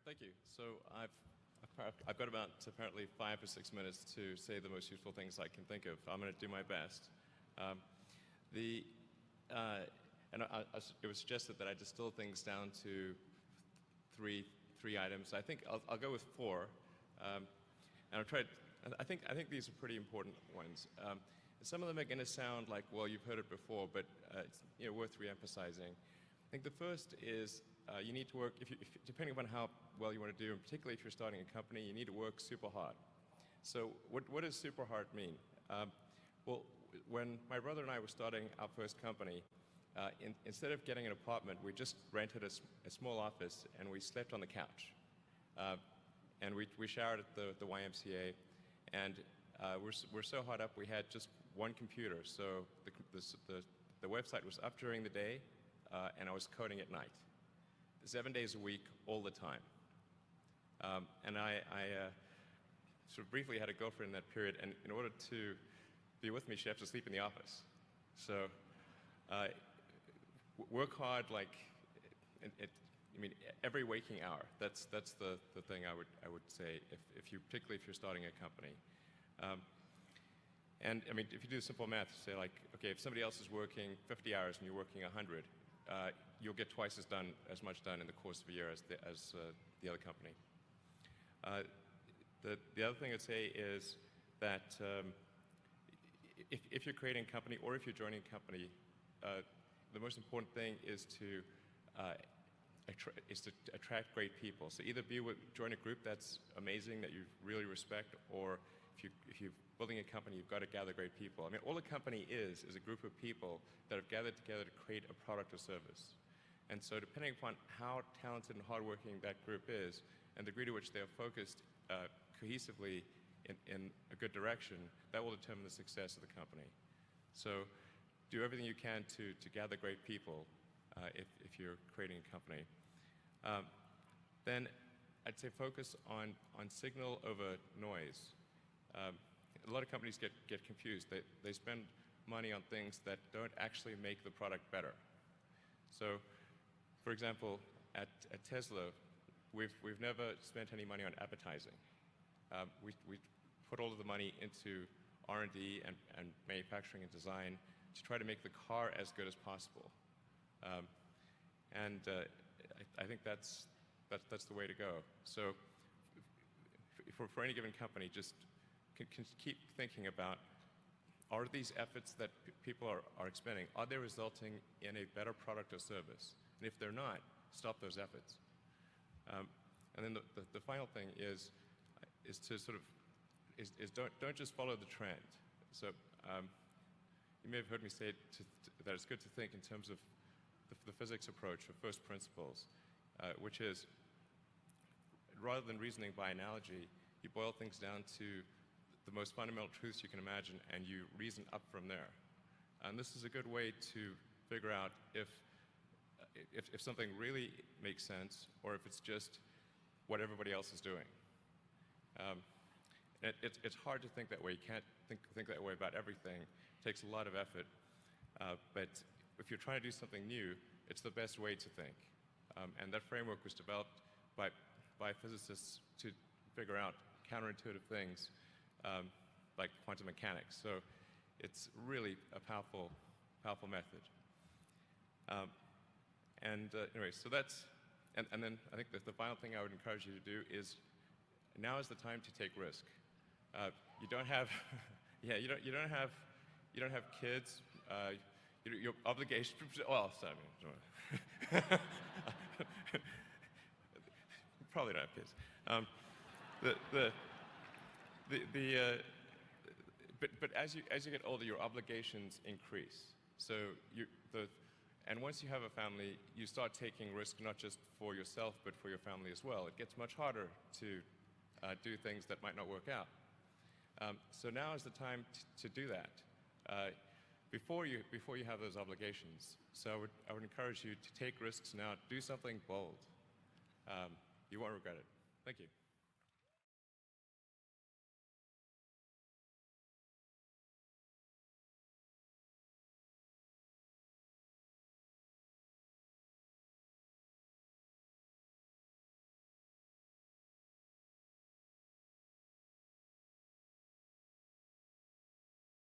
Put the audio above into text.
Thank you. So I've got about apparently 5 or 6 minutes to say the most useful things I can think of. I'm going to do my best. It was suggested that I distill things down to three items. I think I'll go with 4, and I'll try. I think these are pretty important ones. Some of them are going to sound like, well, you've heard it before, but it's worth re-emphasizing. I think the first is you need to work, depending upon how well you want to do, and particularly if you're starting a company, you need to work super hard. So what does super hard mean? Well, when my brother and I were starting our first company, instead of getting an apartment, we just rented a small office and we slept on the couch. And we showered at the YMCA, and we're so hot up we had just one computer. So the website was up during the day, and I was coding at night, 7 days a week, all the time. And I sort of briefly had a girlfriend in that period, and in order to be with me, she'd have to sleep in the office. So work hard, like, every waking hour. That's the thing I would say, particularly if you're starting a company. And I mean, if you do simple math, say like, okay, if somebody else is working 50 hours and you're working 100, you'll get twice as much done in the course of a year as the other company. The other thing I'd say is that if you're creating a company or if you're joining a company, the most important thing is to attract great people. So either join a group that's amazing, that you really respect, or if you're building a company, you've got to gather great people. I mean, all a company is a group of people that have gathered together to create a product or service. And so depending upon how talented and hardworking that group is, and the degree to which they are focused cohesively in a good direction, that will determine the success of the company. So do everything you can to gather great people if you're creating a company. Then I'd say focus on signal over noise. A lot of companies get confused. They spend money on things that don't actually make the product better. So, for example, at Tesla, we've never spent any money on advertising. We put all of the money into R&D and manufacturing and design to try to make the car as good as possible. I think that's the way to go. So, for any given company, just can keep thinking about, are these efforts that people are expending, are they resulting in a better product or service? And if they're not, stop those efforts. And then the final thing is to sort of don't just follow the trend. So you may have heard me say that it's good to think in terms of the physics approach, or first principles, which is, rather than reasoning by analogy, you boil things down to the most fundamental truths you can imagine, and you reason up from there. And this is a good way to figure out if something really makes sense, or if it's just what everybody else is doing. It's hard to think that way. You can't think that way about everything. It takes a lot of effort. But if you're trying to do something new, it's the best way to think. And that framework was developed by physicists to figure out counterintuitive things like quantum mechanics. So it's really a powerful method. Anyway, so that's, and then I think that the final thing I would encourage you to do is, now is the time to take risk. You don't have, you don't have kids. Your obligation. Well, sorry, probably don't have kids. But as you get older, your obligations increase. So and once you have a family, you start taking risk not just for yourself, but for your family as well. It gets much harder to do things that might not work out. So now is the time to do that before you have those obligations. So I would encourage you to take risks now. Do something bold. You won't regret it. Thank you.